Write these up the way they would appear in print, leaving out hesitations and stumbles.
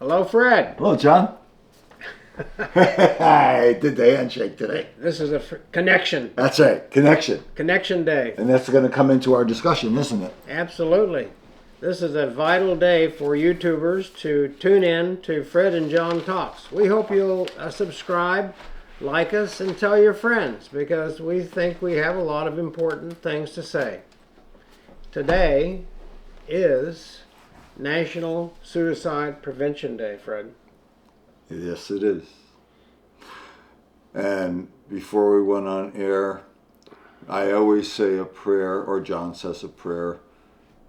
Hello, Fred. Hello, John. I did the handshake today. This is a connection. That's right, connection. Connection day. And that's going to come into our discussion, isn't it? Absolutely. This is a vital day for YouTubers to tune in to Fred and John Talks. We hope you'll subscribe, like us, and tell your friends because we think we have a lot of important things to say. Today is National Suicide Prevention Day, Fred. Yes, it is. And before we went on air, I always say a prayer, or John says a prayer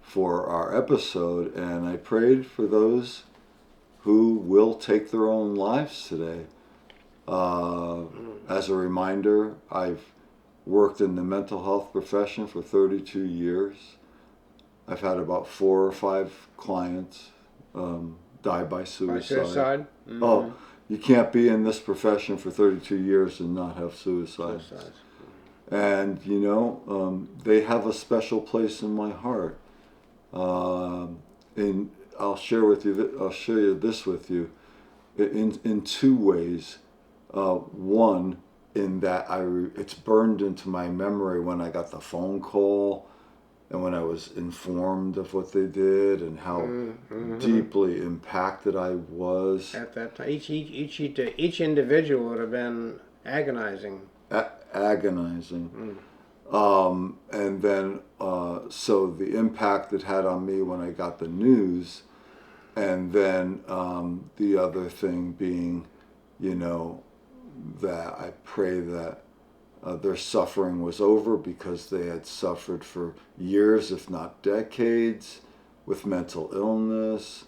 for our episode, and I prayed for those who will take their own lives today. As a reminder, I've worked in the mental health profession for 32 years. I've had about 4 or 5 clients die by suicide. By suicide? Mm-hmm. Oh, you can't be in this profession for 32 years and not have suicide. And, you know, they have a special place in my heart. And I'll share you this with you in 2 ways. One, in that it's burned into my memory when I got the phone call and when I was informed of what they did and how deeply impacted I was. At that time, each individual would have been agonizing. Agonizing. And then, so the impact it had on me when I got the news, and then the other thing being, you know, that I pray that their suffering was over because they had suffered for years, if not decades, with mental illness,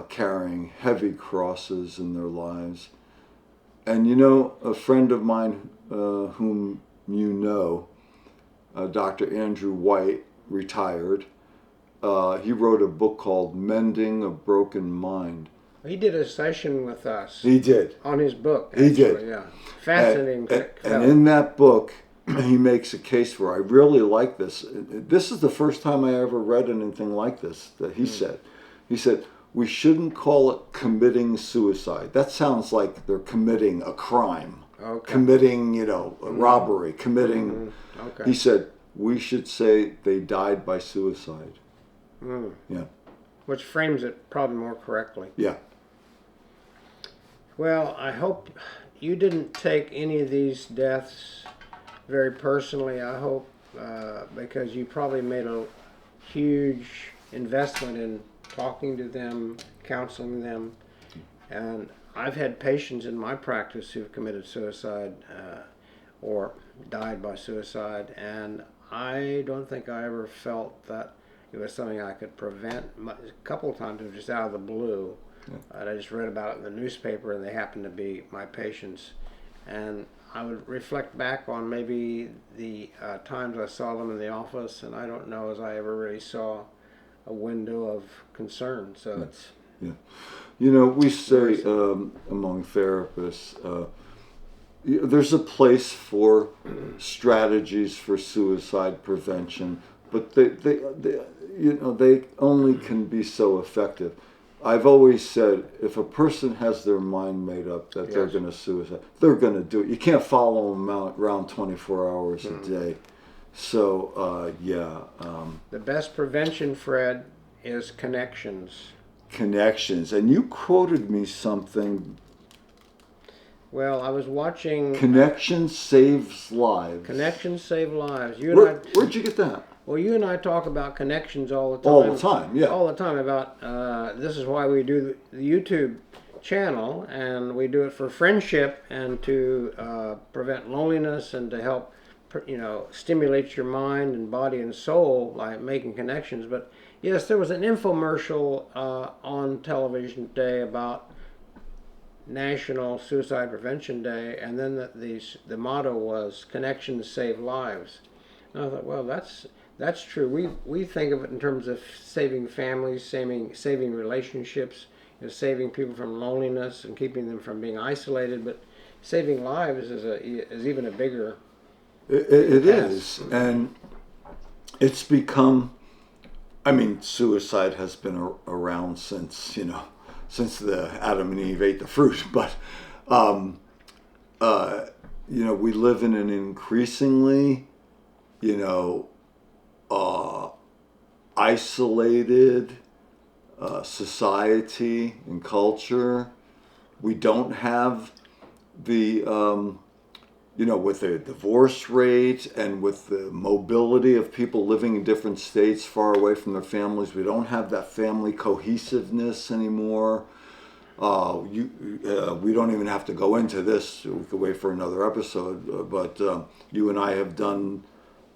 carrying heavy crosses in their lives. And you know, a friend of mine whom you know, Dr. Andrew White, retired, he wrote a book called Mending a Broken Mind. He did a session with us. He did. On his book. He did. Yeah. Fascinating. And in that book, he makes a case for, I really like this. This is the first time I ever read anything like this that he said. He said, we shouldn't call it committing suicide. That sounds like they're committing a crime. Okay. Committing, you know, a robbery, committing. Okay. He said, we should say they died by suicide. Yeah. Which frames it probably more correctly. Yeah. Well, I hope you didn't take any of these deaths very personally, I hope, because you probably made a huge investment in talking to them, counseling them. And I've had patients in my practice who've committed suicide or died by suicide, and I don't think I ever felt that it was something I could prevent. A couple of times it was just out of the blue. And I just read about it in the newspaper, and they happened to be my patients. And I would reflect back on maybe the times I saw them in the office, and I don't know as I ever really saw a window of concern. So it's... Yeah. You know, we say among therapists, there's a place for strategies for suicide prevention, but they only can be so effective. I've always said, if a person has their mind made up that they're going to suicide, they're going to do it. You can't follow them around 24 hours a day. So, the best prevention, Fred, is connections. Connections. And you quoted me something. Well, I was watching... Connection saves lives. Connections save lives. Where'd you get that? Well, you and I talk about connections all the time. All the time, yeah. All the time about, this is why we do the YouTube channel, and we do it for friendship and to prevent loneliness and to help, you know, stimulate your mind and body and soul by making connections. But yes, there was an infomercial on television today about National Suicide Prevention Day, and then the motto was "Connections Save Lives." And I thought, well, that's true. We think of it in terms of saving families, saving relationships, you know, saving people from loneliness and keeping them from being isolated. But saving lives is even a bigger. It is, and it's become. I mean, suicide has been around since since the Adam and Eve ate the fruit. But we live in an increasingly, isolated society and culture. We don't have the, with the divorce rate and with the mobility of people living in different states far away from their families, we don't have that family cohesiveness anymore. We don't even have to go into this. We could wait for another episode. But you and I have done,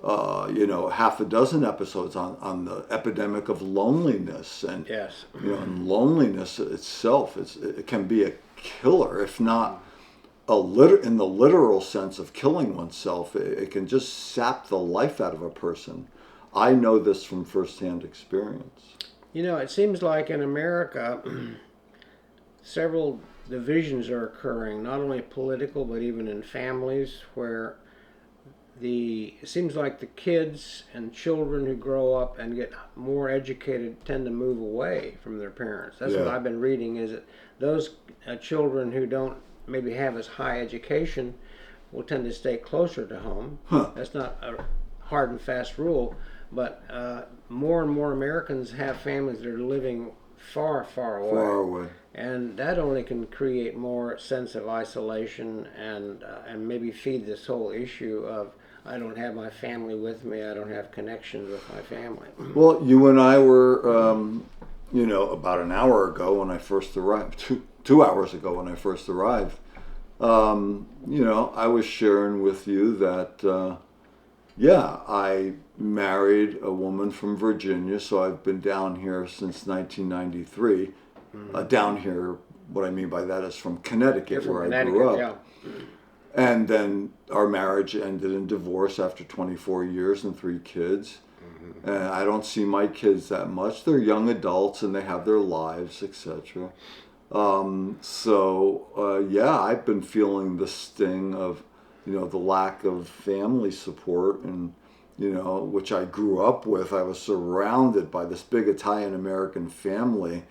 half a dozen episodes on the epidemic of loneliness, and Yes. And loneliness itself, it can be a killer, if not in the literal sense of killing oneself. It can just sap the life out of a person. I know this from firsthand experience. It seems like in America, several divisions are occurring, not only political, but even in families, where it seems like the kids and children who grow up and get more educated tend to move away from their parents. That's what Yeah. I've been reading, is that those children who don't maybe have as high education will tend to stay closer to home. Huh. That's not a hard and fast rule, but more and more Americans have families that are living far, far away. Far away. And that only can create more sense of isolation and maybe feed this whole issue of, I don't have my family with me, I don't have connections with my family. Well, you and I were, about an hour ago when I first arrived, 2 hours ago when I first arrived, I was sharing with you that, I married a woman from Virginia, so I've been down here since 1993. Down here, what I mean by that is from Connecticut, where I grew up. Yeah. And then our marriage ended in divorce after 24 years and 3 kids. And I don't see my kids that much. They're young adults and they have their lives, etc. I've been feeling the sting of, the lack of family support, and, which I grew up with. I was surrounded by this big Italian American family.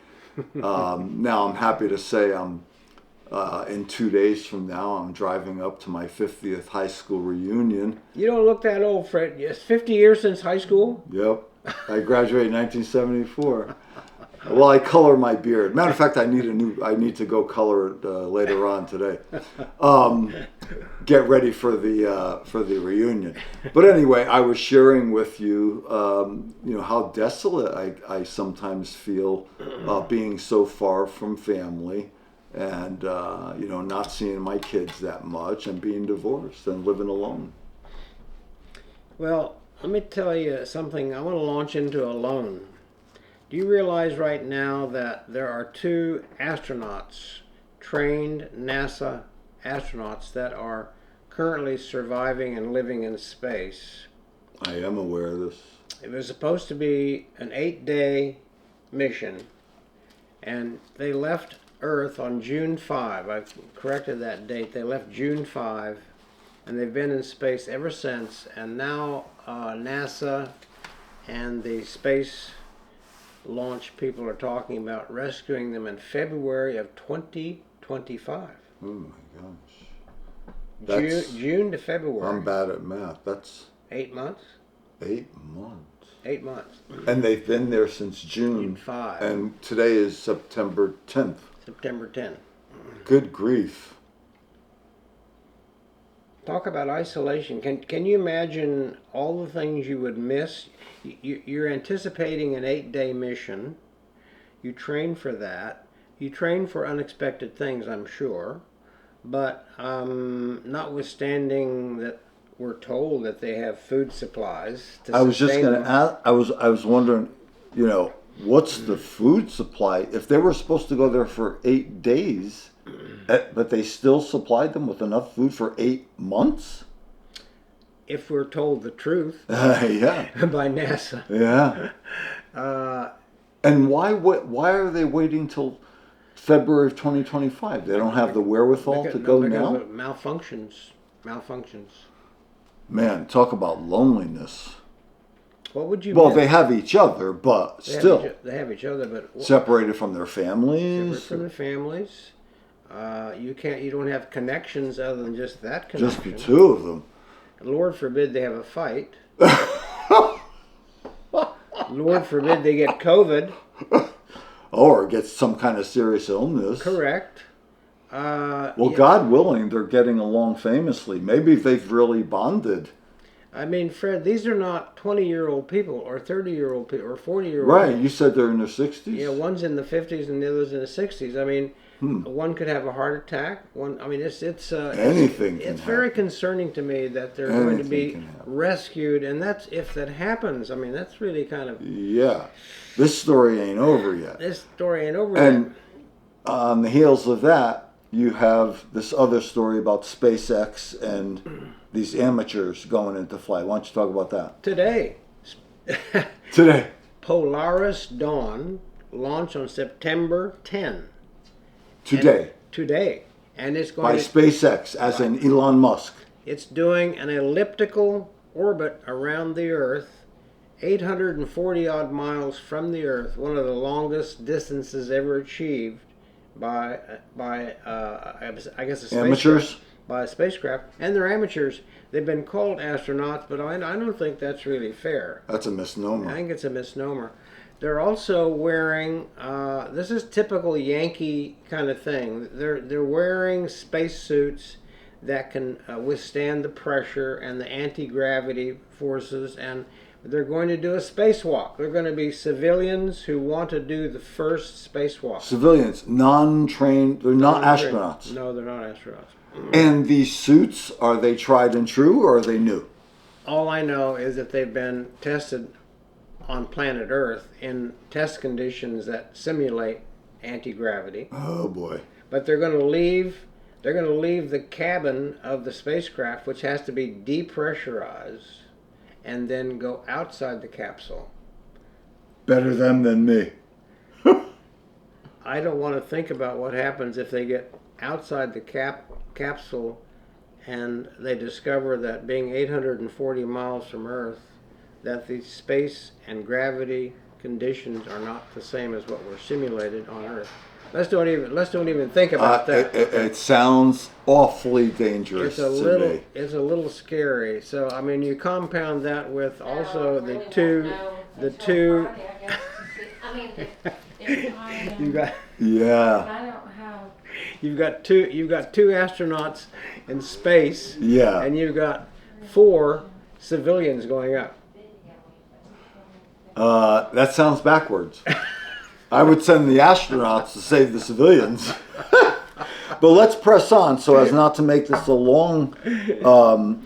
Now I'm happy to say in 2 days from now, I'm driving up to my 50th high school reunion. You don't look that old, Fred. It's 50 years since high school? Yep. I graduated in 1974. Well, I color my beard. Matter of fact, I need to go color it later on today. Get ready for the reunion. But anyway, I was sharing with you, how desolate I sometimes feel being so far from family, and not seeing my kids that much, and being divorced and living alone. Well, let me tell you something. I want to launch into a loan. Do you realize right now that there are 2 astronauts, trained NASA astronauts, that are currently surviving and living in space? I am aware of this. It was supposed to be an 8-day mission, and they left Earth on June 5. I've corrected that date. They left June 5, and they've been in space ever since. And now NASA and the space launch people are talking about rescuing them in February of 2025. Oh my gosh. June to February. I'm bad at math. That's 8 months? 8 months. 8 months. And they've been there since June 5. And today is September 10th. September 10th. Good grief. Talk about isolation. Can you imagine all the things you would miss? You're anticipating an 8-day mission. You train for that. You train for unexpected things, I'm sure. But notwithstanding that we're told that they have food supplies to I was just sustain going to them. ask, I was wondering, what's the food supply? If they were supposed to go there for 8 days, but they still supplied them with enough food for 8 months? If we're told the truth Yeah. by NASA. Yeah. And why are they waiting till February of 2025? They don't have the wherewithal to go because now? of malfunctions. Man, talk about loneliness. What would you? Well, miss? they have each other, but They have still they have each other, but separated from their separate families. from the families. You don't have connections other than just that Just connection. the two of them. Lord forbid they have a fight. Lord forbid they get COVID. Or get some kind of serious illness. Correct. Well, Yeah. God willing, they're getting along famously. Maybe they've really bonded. I mean, Fred, these are not 20-year-old people or 30-year-old people or 40-year-old Right, people. you said they're in their 60s? Yeah, one's in the 50s and the other's in the 60s. I mean, Hmm. one could have a heart attack. I mean, Anything can it's very happen. concerning to me that they're going to Anything be can happen. rescued, and that's if that happens. I mean, that's really kind of Yeah. This story ain't over yet. this story ain't over And yet. on the heels of that, you have this other story about SpaceX and these amateurs going into flight. Why don't you talk about that? Today, Today. Polaris Dawn launched on September 10. Today. Today, and it's By going to, SpaceX, as in Elon Musk. it's doing an elliptical orbit around the Earth, 840 odd miles from the Earth, one of the longest distances ever achieved by I guess a spacecraft. Amateurs? By a spacecraft, and they're amateurs. They've been called astronauts, but I don't think that's really fair. That's a I misnomer. think it's a misnomer. They're also wearing. This is typical Yankee kind of thing. They're wearing spacesuits that can withstand the pressure and the anti-gravity forces, and they're going to do a spacewalk. They're going to be civilians who want to do the first spacewalk. Civilians, non-trained, they're not astronauts. No, they're not astronauts. And these suits, are they tried and true or are they new? All I know is that they've been tested on planet Earth in test conditions that simulate anti-gravity. Oh boy. But they're going to leave. They're going to leave the cabin of the spacecraft, which has to be depressurized, and then go outside the capsule. Better them than me. I don't want to think about what happens if they get outside the capsule and they discover that being 840 miles from Earth, that the space and gravity conditions are not the same as what were simulated on Earth. Let's don't even think about that. It sounds awfully dangerous It's a to little me. it's a little scary. So I mean, you compound that with also I the really two don't know the until two Friday, I guess, to see. I mean, if I, you got Yeah, I don't have. you've got two astronauts in space, yeah. and you've got 4 civilians going up. That sounds backwards. I would send the astronauts to save the civilians. But let's press on so as not to make this a long.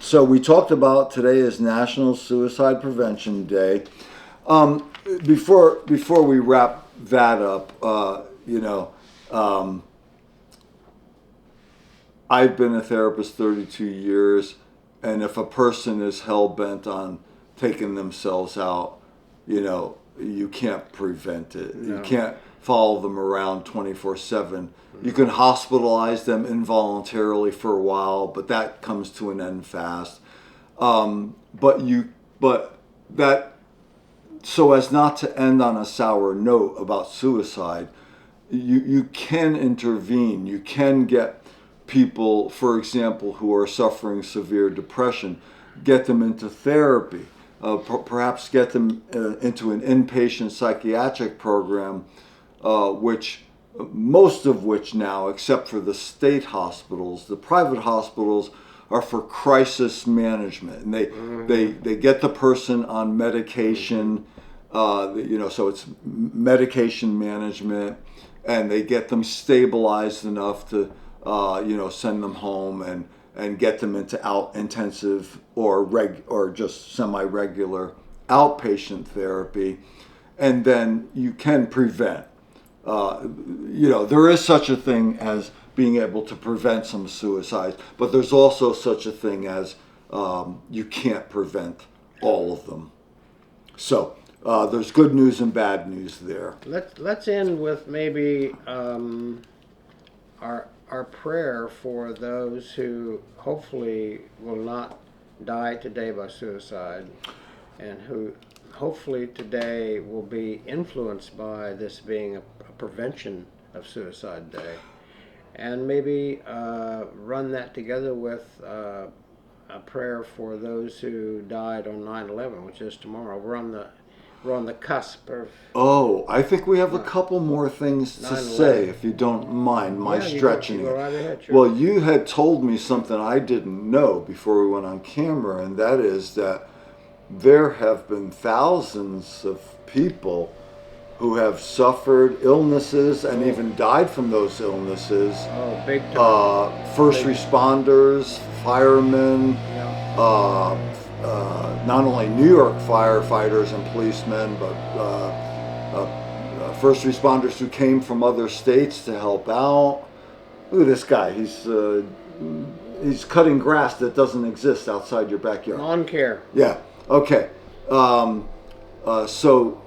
So we talked about today is National Suicide Prevention Day. Before we wrap that up, I've been a therapist 32 years, and if a person is hell bent on taking themselves out, you can't prevent it. You can't follow them around 24/7. You can hospitalize them involuntarily for a while, but that comes to an end fast. So as not to end on a sour note about suicide, you can intervene. You can get people, for example, who are suffering severe depression, get them into therapy. Perhaps get them into an inpatient psychiatric program, most of which now, except for the state hospitals, the private hospitals are for crisis management, and they get the person on medication, so it's medication management, and they get them stabilized enough to send them home and get them into intensive or just semi-regular outpatient therapy, and then you can prevent. There is such a thing as being able to prevent some suicides, but there's also such a thing as you can't prevent all of them. So there's good news and bad news there. Let's end with maybe our prayer for those who hopefully will not die today by suicide, and who hopefully today will be influenced by this being a prevention of Suicide Day, and maybe run that together with a prayer for those who died on 9/11, which is tomorrow. We're on the cusp of. Oh, I think we have a couple more things to 9/11. say, if you don't mind my Yeah, you stretching go it. right ahead, sure. Well, you had told me something I didn't know before we went on camera, and that is that there have been thousands of people who have suffered illnesses and even died from those illnesses. Oh, big time. First responders, firemen, Yeah. not only New York firefighters and policemen, but first responders who came from other states to help out. Look at this guy. He's cutting grass that doesn't exist outside your backyard. Lawn care. Yeah. Okay. So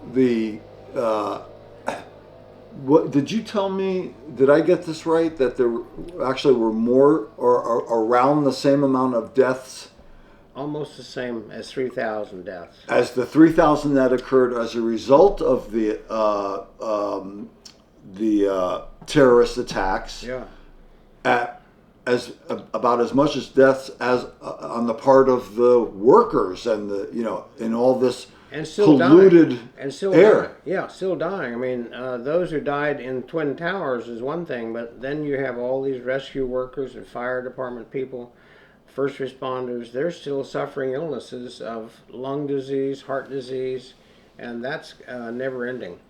what did you tell me? Did I get this right? That there actually were more or around the same amount of deaths Almost the same as 3,000 deaths. as the 3,000 that occurred as a result of the terrorist attacks. Yeah. About as much as deaths as on the part of the workers and in all this And still polluted dying. And still air. dying. Yeah, still dying. I mean, those who died in Twin Towers is one thing, but then you have all these rescue workers and fire department people, first responders. They're still suffering illnesses of lung disease, heart disease, and that's never ending.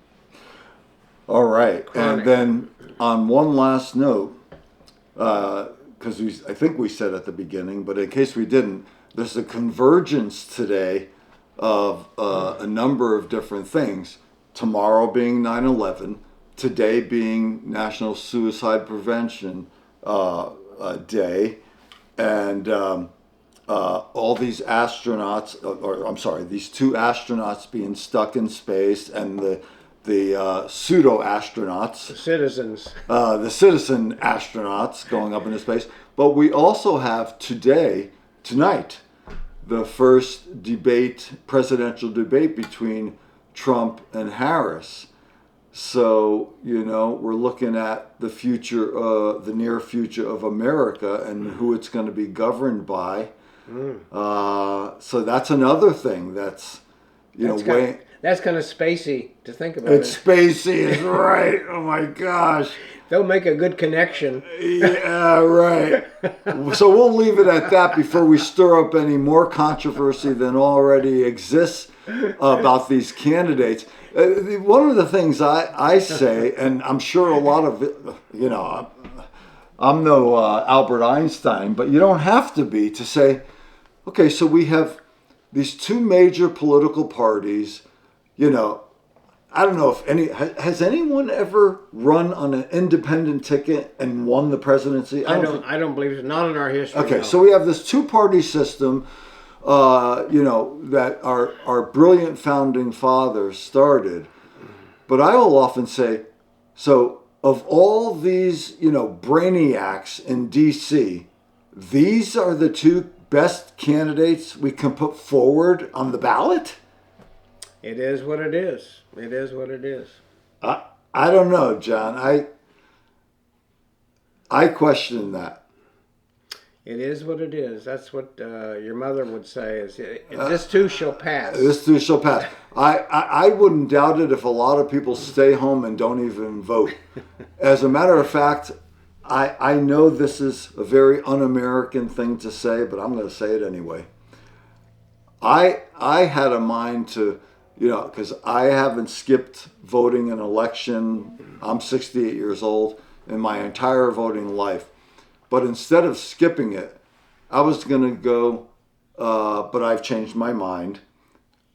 All right. Chronic. And then on one last note, because I think we said at the beginning, but in case we didn't, there's a convergence today of a number of different things. Tomorrow being 9/11, today being National Suicide Prevention Day, and all these astronauts, or I'm sorry, these two astronauts being stuck in space, and the pseudo astronauts, Citizens. the citizen astronauts going up into space. But we also have tonight, the first presidential debate between Trump and Harris. So, we're looking at the future, the near future of America and who it's going to be governed by. So that's another thing that's, That's kind of spacey to think about. It's spacey, is right. Oh my gosh. They'll make a good connection. Yeah, right. So we'll leave it at that before we stir up any more controversy than already exists about these candidates. One of the things I say, and I'm sure a lot of it, I'm no Albert Einstein, but you don't have to be to say, okay, so we have these two major political parties, I don't know if has anyone ever run on an independent ticket and won the presidency? I don't believe so. Not in our history. Okay, no. so we have this two-party system, that our brilliant founding fathers started. But I will often say, so of all these, brainiacs in D.C., these are the two best candidates we can put forward on the ballot? It is what it is. It is what it is. I don't know, John. I question that. It is what it is. That's what your mother would say. Is this too shall pass? This too shall pass. I wouldn't doubt it if a lot of people stay home and don't even vote. As a matter of fact, I know this is a very un-American thing to say, but I'm going to say it anyway. I had a mind to, because I haven't skipped voting an election. I'm 68 years old in my entire voting life. But instead of skipping it, I was going to go, but I've changed my mind.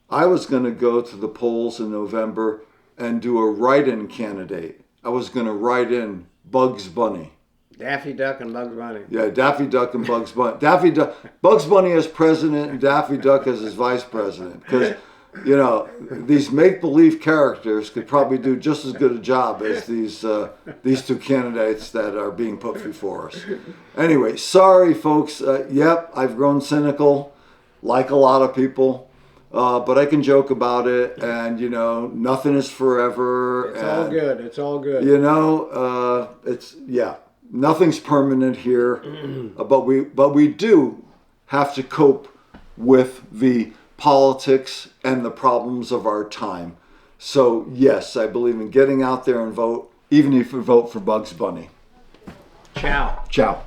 I was going to go to the polls in November and do a write-in candidate. I was going to write in Bugs Bunny. Daffy Duck and Bugs Bunny. Yeah, Daffy Duck and Bugs Bunny. Bugs Bunny as president and Daffy Duck as his vice president. Because, these make-believe characters could probably do just as good a job as these two candidates that are being put before us. Anyway, sorry, folks. Yep, I've grown cynical, like a lot of people. but I can joke about it, and you know, nothing is forever. It's all good. It's all good. You know, nothing's permanent here, but we do have to cope with the politics and the problems of our time. So yes, I believe in getting out there and vote, even if you vote for Bugs Bunny. Ciao. Ciao.